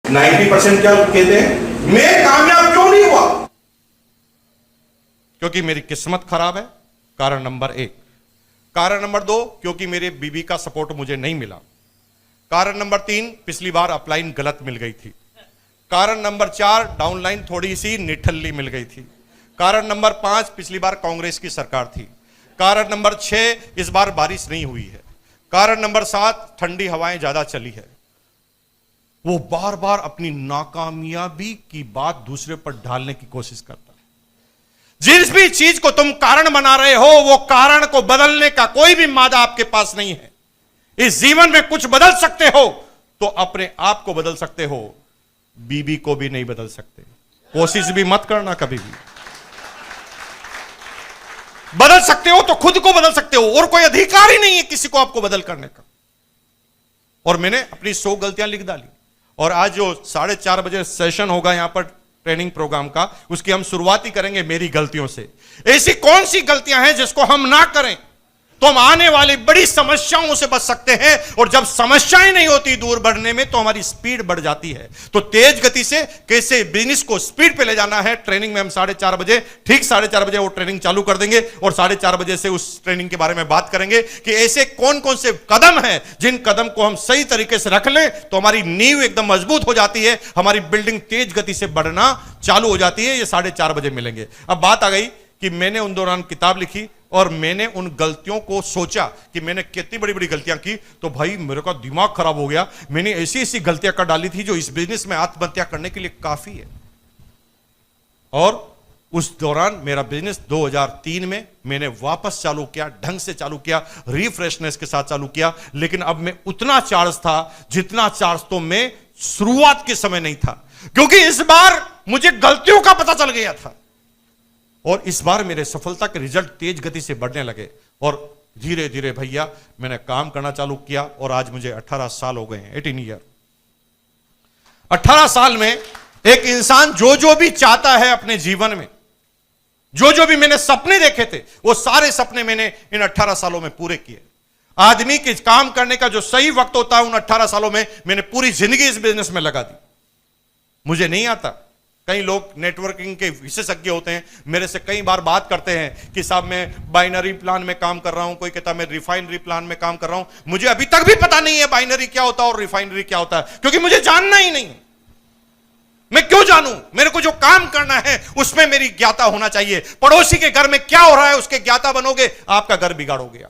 90% क्या कहते हैं, मैं कामयाब क्यों नहीं हुआ? क्योंकि मेरी किस्मत खराब है, कारण नंबर 1। कारण नंबर 2, क्योंकि मेरे बीबी का सपोर्ट मुझे नहीं मिला। कारण नंबर 3, पिछली बार अपलाइन गलत मिल गई थी। कारण नंबर 4, डाउनलाइन थोड़ी सी निठल्ली मिल गई थी। कारण नंबर 5, पिछली बार कांग्रेस की सरकार थी। कारण नंबर 6, इस बार बारिश नहीं हुई है। कारण नंबर 7, ठंडी हवाएं ज्यादा चली है। वो बार बार अपनी नाकामयाबी की बात दूसरे पर ढालने की कोशिश करता है। जिस भी चीज को तुम कारण बना रहे हो, वो कारण को बदलने का कोई भी मादा आपके पास नहीं है। इस जीवन में कुछ बदल सकते हो तो अपने आप को बदल सकते हो, बीबी को भी नहीं बदल सकते। कोशिश भी मत करना कभी भी। बदल सकते हो तो खुद को बदल सकते हो, और कोई अधिकार ही नहीं है किसी को आपको बदल करने का। और मैंने अपनी 100 गलतियां लिख डाली, और आज जो 4:30 बजे सेशन होगा यहां पर ट्रेनिंग प्रोग्राम का, उसकी हम शुरुआत ही करेंगे मेरी गलतियों से। ऐसी कौन सी गलतियां हैं जिसको हम ना करें तो हम आने वाली बड़ी समस्याओं से बच सकते हैं। और जब समस्याएं नहीं होती दूर बढ़ने में, तो हमारी स्पीड बढ़ जाती है। तो तेज गति से कैसे बिजनेस को स्पीड पे ले जाना है, ट्रेनिंग में हम 4:30 बजे, ठीक 4:30 बजे वो ट्रेनिंग चालू कर देंगे। और 4:30 बजे से उस ट्रेनिंग के बारे में बात करेंगे कि ऐसे कौन कौन से कदम हैं जिन कदम को हम सही तरीके से रख लें तो हमारी नींव एकदम मजबूत हो जाती है, हमारी बिल्डिंग तेज गति से बढ़ना चालू हो जाती है। ये 4:30 बजे मिलेंगे। अब बात आ गई कि मैंने उन दौरान किताब लिखी और मैंने उन गलतियों को सोचा कि मैंने कितनी बड़ी बड़ी गलतियां की, तो भाई मेरे का दिमाग खराब हो गया। मैंने ऐसी ऐसी गलतियां कर डाली थी जो इस बिजनेस में आत्महत्या करने के लिए काफी है। और उस दौरान मेरा बिजनेस 2003 में मैंने वापस चालू किया, ढंग से चालू किया, रिफ्रेशनेस के साथ चालू किया। लेकिन अब मैं उतना चार्ज था जितना चार्ज तो मैं शुरुआत के समय नहीं था, क्योंकि इस बार मुझे गलतियों का पता चल गया था। और इस बार मेरे सफलता के रिजल्ट तेज गति से बढ़ने लगे, और धीरे धीरे भैया मैंने काम करना चालू किया। और आज मुझे 18 साल हो गए हैं, 18 ईयर। 18 साल में एक इंसान जो भी चाहता है अपने जीवन में, जो भी मैंने सपने देखे थे, वो सारे सपने मैंने इन 18 सालों में पूरे किए। आदमी के काम करने का जो सही वक्त होता है, उन 18 सालों में मैंने पूरी जिंदगी इस बिजनेस में लगा दी। मुझे नहीं आता। कई लोग नेटवर्किंग के विशेषज्ञ होते हैं, मेरे से कई बार बात करते हैं कि साहब मैं बाइनरी प्लान में काम कर रहा हूं, कोई कहता है मैं रिफाइनरी प्लान में काम कर रहा हूं। मुझे अभी तक भी पता नहीं है बाइनरी क्या होता है और रिफाइनरी क्या होता है, क्योंकि मुझे जानना ही नहीं। मैं क्यों जानूं? मेरे को जो काम करना है उसमें मेरी ज्ञाता होना चाहिए। पड़ोसी के घर में क्या हो रहा है उसके ज्ञाता बनोगे, आपका घर बिगाड़ोगे।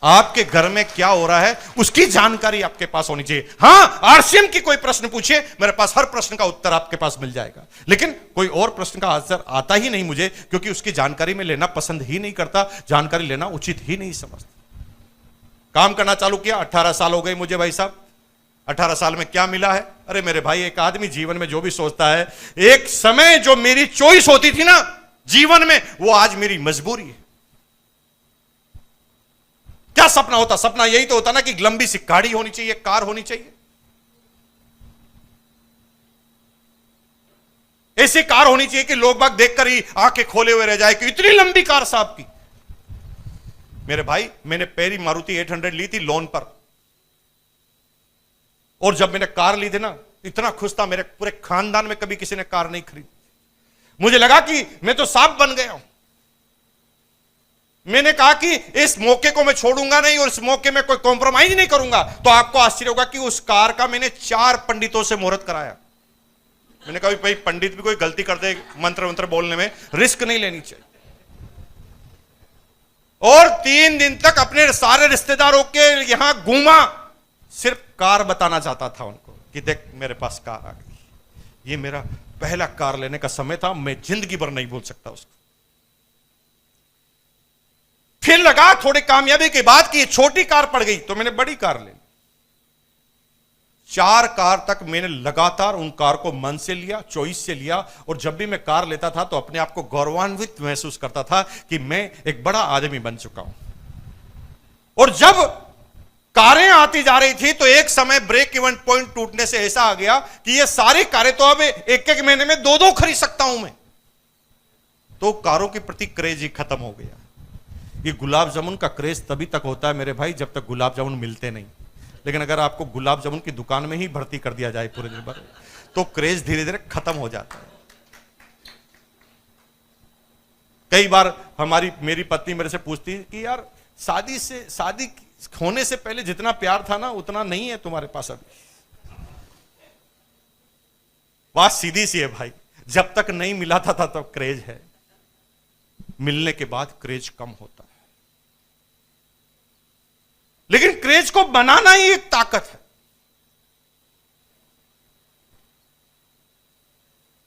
आपके घर में क्या हो रहा है उसकी जानकारी आपके पास होनी चाहिए। हां, आरसीएम की कोई प्रश्न पूछिए, मेरे पास हर प्रश्न का उत्तर आपके पास मिल जाएगा। लेकिन कोई और प्रश्न का आंसर आता ही नहीं मुझे, क्योंकि उसकी जानकारी में लेना पसंद ही नहीं करता, जानकारी लेना उचित ही नहीं समझता। काम करना चालू किया, 18 साल हो गए मुझे भाई साहब। 18 साल में क्या मिला है? अरे मेरे भाई, एक आदमी जीवन में जो भी सोचता है, एक समय जो मेरी चॉइस होती थी ना जीवन में, वो आज मेरी मजबूरी है। क्या सपना होता? सपना यही तो होता ना कि लंबी सी गाड़ी होनी चाहिए, कार होनी चाहिए। ऐसी कार होनी चाहिए कि लोग बाग देखकर ही आंखें खोले हुए रह जाए कि इतनी लंबी कार साहब की। मेरे भाई, मैंने पहली मारुति 800 ली थी लोन पर, और जब मैंने कार ली थी ना, इतना खुश था। मेरे पूरे खानदान में कभी किसी ने कार नहीं खरीदी। मुझे लगा कि मैं तो सांप बन गया हूं। मैंने कहा कि इस मौके को मैं छोड़ूंगा नहीं और इस मौके में कोई कॉम्प्रोमाइज नहीं करूंगा। तो आपको आश्चर्य होगा कि उस कार का मैंने 4 पंडितों से मुहूर्त कराया। मैंने कहा भाई, पंडित भी कोई गलती कर दे मंत्र मंत्र बोलने में, रिस्क नहीं लेनी चाहिए। और 3 दिन तक अपने सारे रिश्तेदारों के यहां घूमा, सिर्फ कार बताना चाहता था उनको कि देख मेरे पास कार आ गई। ये मेरा पहला कार लेने का समय था, मैं जिंदगी भर नहीं भूल सकता उसको। फिर लगा थोड़ी कामयाबी के बाद कि ये छोटी कार पड़ गई, तो मैंने बड़ी कार ले ली। 4 कार तक मैंने लगातार उन कार को मन से लिया, चॉइस से लिया। और जब भी मैं कार लेता था तो अपने आप को गौरवान्वित महसूस करता था कि मैं एक बड़ा आदमी बन चुका हूं। और जब कारें आती जा रही थी तो एक समय ब्रेक इवन पॉइंट टूटने से ऐसा आ गया कि ये सारी कारें तो अब एक एक महीने में 2-2 खरीद सकता हूं मैं। तो कारों के प्रति क्रेज ही खत्म हो गया। ये गुलाब जामुन का क्रेज तभी तक होता है मेरे भाई जब तक गुलाब जामुन मिलते नहीं। लेकिन अगर आपको गुलाब जामुन की दुकान में ही भर्ती कर दिया जाए पूरे दिन भर, तो क्रेज धीरे धीरे खत्म हो जाता है। कई बार मेरी पत्नी मेरे से पूछती है कि यार शादी होने से पहले जितना प्यार था ना उतना नहीं है तुम्हारे पास अभी। बात सीधी सी है भाई, जब तक नहीं मिला था तब क्रेज है, मिलने के बाद क्रेज कम होता है। लेकिन क्रेज को बनाना ही एक ताकत है।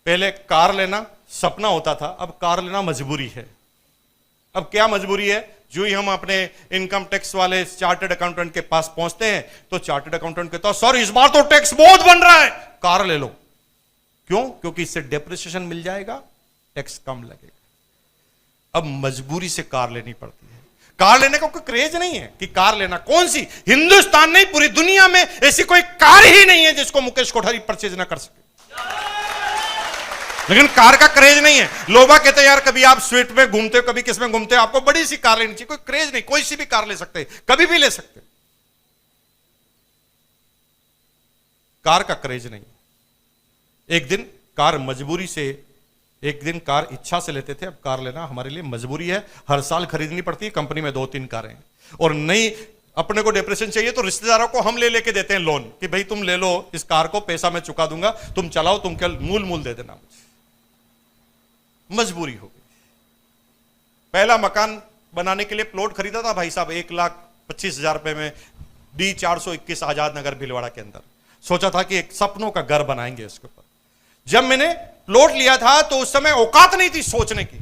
पहले कार लेना सपना होता था, अब कार लेना मजबूरी है। अब क्या मजबूरी है? जो ही हम अपने इनकम टैक्स वाले चार्टर्ड अकाउंटेंट के पास पहुंचते हैं तो चार्टर्ड अकाउंटेंट कहता है सर इस बार तो टैक्स बहुत बन रहा है, कार ले लो। क्यों? क्योंकि इससे डेप्रिसिएशन मिल जाएगा, टैक्स कम लगेगा। अब मजबूरी से कार लेनी पड़ती है। कार लेने का कोई क्रेज नहीं है कि कार लेना, कौन सी हिंदुस्तान नहीं पूरी दुनिया में ऐसी कोई कार ही नहीं है जिसको मुकेश कोठारी परचेज ना कर सके। लेकिन कार का क्रेज नहीं है। लोग कहते हैं यार कभी आप स्विफ्ट में घूमते हो, कभी किस में घूमते हो, आपको बड़ी सी कार लेनी चाहिए। कोई क्रेज नहीं, कोई सी भी कार ले सकते हैं, कभी भी ले सकते हैं। कार का क्रेज नहीं। एक दिन कार मजबूरी से, एक दिन कार इच्छा से लेते थे, अब कार लेना हमारे लिए मजबूरी है। हर साल खरीदनी पड़ती है, कंपनी में 2-3 कारें, और नई अपने को डिप्रेशन चाहिए तो रिश्तेदारों को हम ले लेके देते हैं लोन कि भाई तुम ले लो इस कार को, पैसा मैं चुका दूंगा, तुम चलाओ, तुम क्या मूल दे देना मुझे। मजबूरी हो गई। पहला मकान बनाने के लिए प्लॉट खरीदा था भाई साहब 1,25,000 रुपए में, D421 आजाद नगर भीलवाड़ा के अंदर। सोचा था कि एक सपनों का घर बनाएंगे इसके ऊपर। जब मैंने प्लॉट लिया था तो उस समय औकात नहीं थी सोचने की,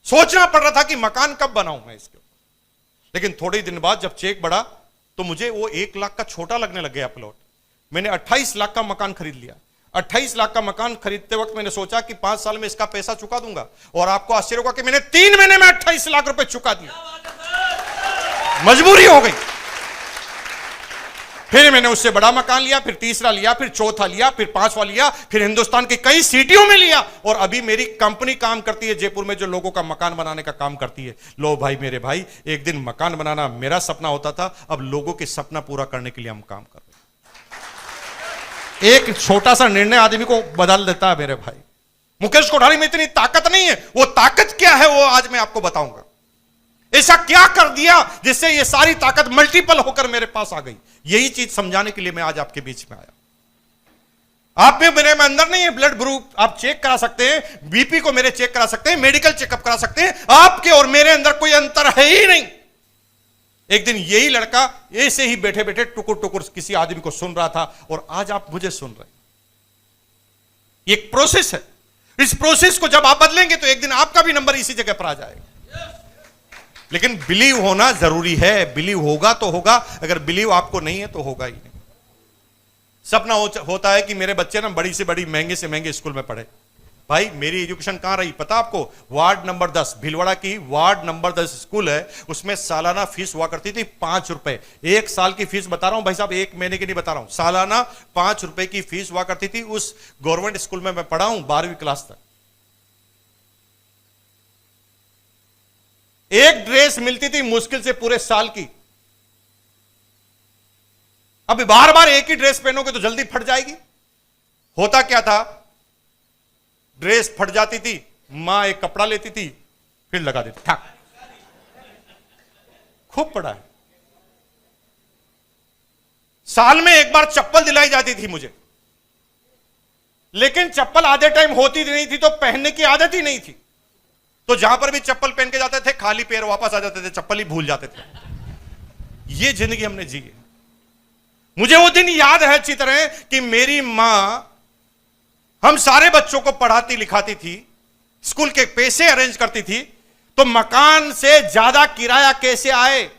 सोचना पड़ रहा था कि मकान कब बनाऊं मैं इसके ऊपर। लेकिन थोड़े दिन बाद जब चेक बढ़ा तो मुझे वो 1 लाख का छोटा लगने लग गया प्लॉट। मैंने 28 लाख का मकान खरीद लिया। 28 लाख का मकान खरीदते वक्त मैंने सोचा कि 5 साल में इसका पैसा चुका दूंगा, और आपको आश्चर्य होगा कि मैंने 3 महीने में 28 लाख रुपए चुका दिया। मजबूरी हो गई। फिर मैंने उससे बड़ा मकान लिया, फिर तीसरा लिया, फिर चौथा लिया, फिर 5वां लिया, फिर हिंदुस्तान की कई सिटियों में लिया, और अभी मेरी कंपनी काम करती है जयपुर में जो लोगों का मकान बनाने का काम करती है। लो भाई मेरे भाई, एक दिन मकान बनाना मेरा सपना होता था, अब लोगों के सपना पूरा करने के लिए हम काम कर रहे हैं। एक छोटा सा निर्णय आदमी को बदल देता है मेरे भाई। मुकेश कोठारी में इतनी ताकत नहीं है, वो ताकत क्या है वो आज मैं आपको बताऊंगा। ऐसा क्या कर दिया जिससे ये सारी ताकत मल्टीपल होकर मेरे पास आ गई। यही चीज समझाने के लिए मैं आज आपके बीच में आया। आप में मेरे में अंदर नहीं है ब्लड ग्रुप, आप चेक करा सकते हैं, बीपी को मेरे चेक करा सकते हैं, मेडिकल चेकअप करा सकते हैं। आपके और मेरे अंदर कोई अंतर है ही नहीं। एक दिन यही लड़का ऐसे ही बैठे बैठे टुकुर टुकुर किसी आदमी को सुन रहा था, और आज आप मुझे सुन रहे हैं। एक प्रोसेस है। इस प्रोसेस को जब आप बदलेंगे तो एक दिन आपका भी नंबर इसी जगह पर आ जाएगा। लेकिन बिलीव होना जरूरी है। बिलीव होगा तो होगा, अगर बिलीव आपको नहीं है तो होगा ही नहीं। सपना होता है कि मेरे बच्चे ना बड़ी से बड़ी महंगे से महंगे स्कूल में पढ़े। भाई मेरी एजुकेशन कहां रही पता आपको? वार्ड नंबर 10 भीलवाड़ा की वार्ड नंबर 10 स्कूल है, उसमें सालाना फीस हुआ करती थी 5 रुपए। 1 साल की फीस बता रहा हूं भाई साहब, 1 महीने की नहीं बता रहा हूं, सालाना 5 रुपए की फीस हुआ करती थी। उस गवर्नमेंट स्कूल में मैं पढ़ा हूं 12वीं क्लास तक। एक ड्रेस मिलती थी मुश्किल से पूरे साल की। अब बार बार एक ही ड्रेस पहनोगे तो जल्दी फट जाएगी। होता क्या था, ड्रेस फट जाती थी, मां एक कपड़ा लेती थी फिर लगा देती, ठाक। खूब पड़ा है। साल में एक बार चप्पल दिलाई जाती थी मुझे, लेकिन चप्पल आधे टाइम होती नहीं थी तो पहनने की आदत ही नहीं थी। तो जहां पर भी चप्पल पहन के जाते थे खाली पैर वापस आ जाते थे, चप्पल ही भूल जाते थे। ये जिंदगी हमने जी है। मुझे वो दिन याद है अच्छी तरह कि मेरी मां हम सारे बच्चों को पढ़ाती लिखाती थी, स्कूल के पैसे अरेंज करती थी, तो मकान से ज्यादा किराया कैसे आए,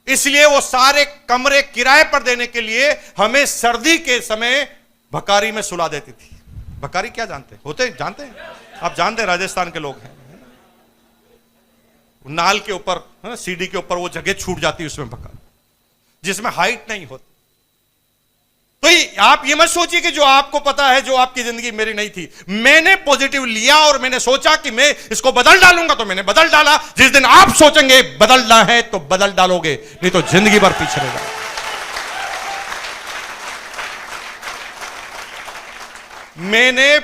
इसलिए वो सारे कमरे किराए पर देने के लिए हमें सर्दी के समय भकारी में सुला देती थी। भकारी क्या जानते जानते हैं आप? जानते हैं, राजस्थान के लोग हैं। नाल के ऊपर, सीढ़ी के ऊपर वो जगह छूट जाती है उसमें भकारी, जिसमें हाइट नहीं होती। तो आप ये मत सोचिए कि जो आपको पता है, जो आपकी जिंदगी मेरी नहीं थी। मैंने पॉजिटिव लिया और मैंने सोचा कि मैं इसको बदल डालूंगा, तो मैंने बदल डाला। जिस दिन आप सोचेंगे बदलना है तो बदल डालोगे, नहीं तो जिंदगी भर पीछे रह जाओगे। मैंने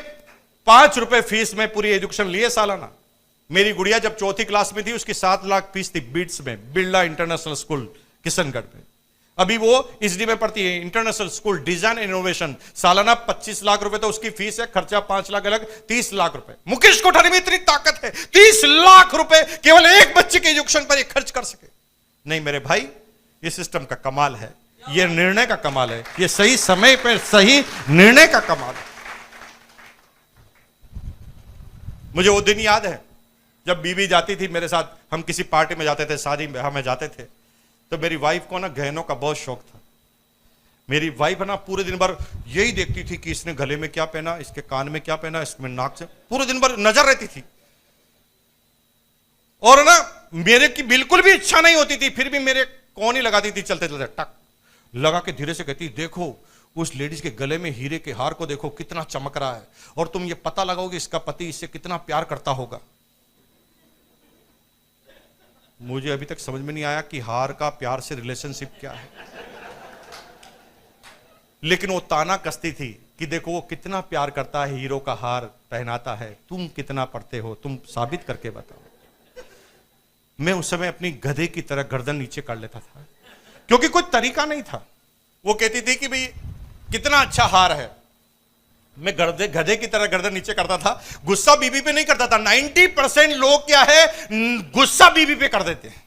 5 रुपए फीस में पूरी एजुकेशन लिए सालाना। मेरी गुड़िया जब चौथी क्लास में थी उसकी 7 लाख फीस थी बीट्स में, बिरला इंटरनेशनल स्कूल किशनगढ़ में। अभी वो इसडी में पढ़ती है, इंटरनेशनल स्कूल डिजाइन इनोवेशन। सालाना 25 लाख रुपए तो उसकी फीस है, खर्चा 5 लाख अलग, 30 लाख रुपए। मुकेश कोठारी में इतनी ताकत है 30 लाख रुपए केवल एक बच्चे के एजुकेशन पर एक खर्च कर सके। नहीं मेरे भाई, ये सिस्टम का कमाल है, ये निर्णय का कमाल है, ये सही समय पर सही निर्णय का कमाल है। मुझे वो दिन याद है जब बीवी जाती थी मेरे साथ, हम किसी पार्टी में जाते थे, शादी में जाते थे, तो मेरी वाइफ को ना गहनों का बहुत शौक था। मेरी वाइफ ना पूरे दिन भर यही देखती थी कि इसने गले में क्या पहना, इसके कान में क्या पहना, इसमें नाक से, पूरे दिन भर नजर रहती थी। और ना मेरे की बिल्कुल भी इच्छा नहीं होती थी, फिर भी मेरे कौन ही लगाती थी, चलते चलते टक लगा के धीरे से कहती, देखो उस लेडीज के गले में हीरे के हार को देखो कितना चमक रहा है, और तुम ये पता लगाओगे इसका पति इससे कितना प्यार करता होगा। मुझे अभी तक समझ में नहीं आया कि हार का प्यार से रिलेशनशिप क्या है, लेकिन वो ताना कसती थी कि देखो वो कितना प्यार करता है, हीरो का हार पहनाता है, तुम कितना पढ़ते हो, तुम साबित करके बताओ। मैं उस समय अपनी गधे की तरह गर्दन नीचे कर लेता था, क्योंकि कोई तरीका नहीं था। वो कहती थी कि भाई कितना अच्छा हार है, मैं गधे की तरह गर्दन नीचे करता था। गुस्सा बीवी पे नहीं करता था। 90% लोग क्या है, गुस्सा बीवी पे कर देते हैं।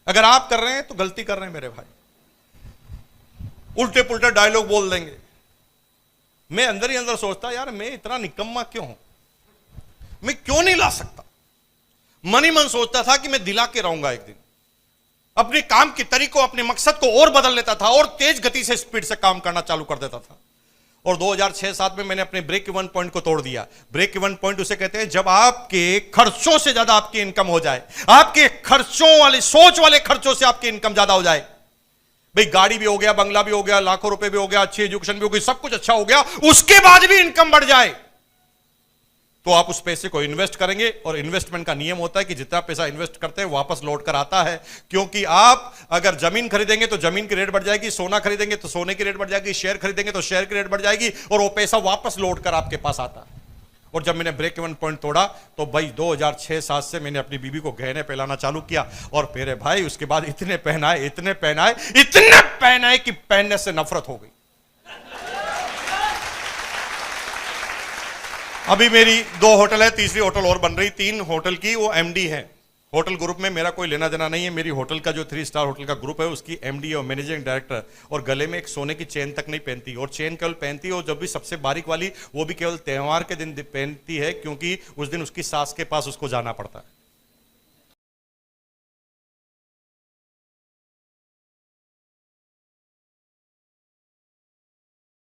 अगर आप कर रहे हैं तो गलती कर रहे हैं मेरे भाई, उल्टे पुल्टे डायलॉग बोल देंगे। मैं अंदर ही अंदर सोचता, यार मैं इतना निकम्मा क्यों हूं, मैं क्यों नहीं ला सकता। मन ही मन सोचता था कि मैं दिला के रहूंगा एक दिन। अपने काम के तरीकों, अपने मकसद को और बदल लेता था, और तेज गति से स्पीड से काम करना चालू कर देता था। और 2006-7 में मैंने अपने ब्रेक इवन पॉइंट को तोड़ दिया। ब्रेक इवन पॉइंट उसे कहते हैं जब आपके खर्चों से ज्यादा आपकी इनकम हो जाए, आपके खर्चों वाले, सोच वाले खर्चों से आपकी इनकम ज्यादा हो जाए। भाई गाड़ी भी हो गया, बंगला भी हो गया, लाखों रुपए भी हो गया, अच्छी एजुकेशन भी हो गई, सब कुछ अच्छा हो गया, उसके बाद भी इनकम बढ़ जाए, तो आप उस पैसे को इन्वेस्ट करेंगे। और इन्वेस्टमेंट का नियम होता है कि जितना पैसा इन्वेस्ट करते हैं वापस लौट कर आता है। क्योंकि आप अगर जमीन खरीदेंगे तो जमीन की रेट बढ़ जाएगी, सोना खरीदेंगे तो सोने की रेट बढ़ जाएगी, शेयर खरीदेंगे तो शेयर की रेट बढ़ जाएगी, और वो पैसा वापस लौट कर आपके पास आता है। और जब मैंने ब्रेक इवन पॉइंट तोड़ा तो भाई 2006-7 से मैंने अपनी बीवी को गहने पहनाना चालू किया। और मेरे भाई उसके बाद इतने पहनाए, इतने पहनाए, इतने पहनाए कि पहनने से नफरत हो गई। अभी मेरी 2 होटल है, तीसरी होटल और बन रही, 3 होटल की वो एमडी है। होटल ग्रुप में मेरा कोई लेना देना नहीं है। मेरी होटल का जो 3 स्टार होटल का ग्रुप है उसकी एमडी और मैनेजिंग डायरेक्टर, और गले में एक सोने की चेन तक नहीं पहनती, और चेन केवल पहनती है और जब भी सबसे बारीक वाली वो भी केवल त्योहार के दिन पहनती है, क्योंकि उस दिन उसकी सास के पास उसको जाना पड़ता है।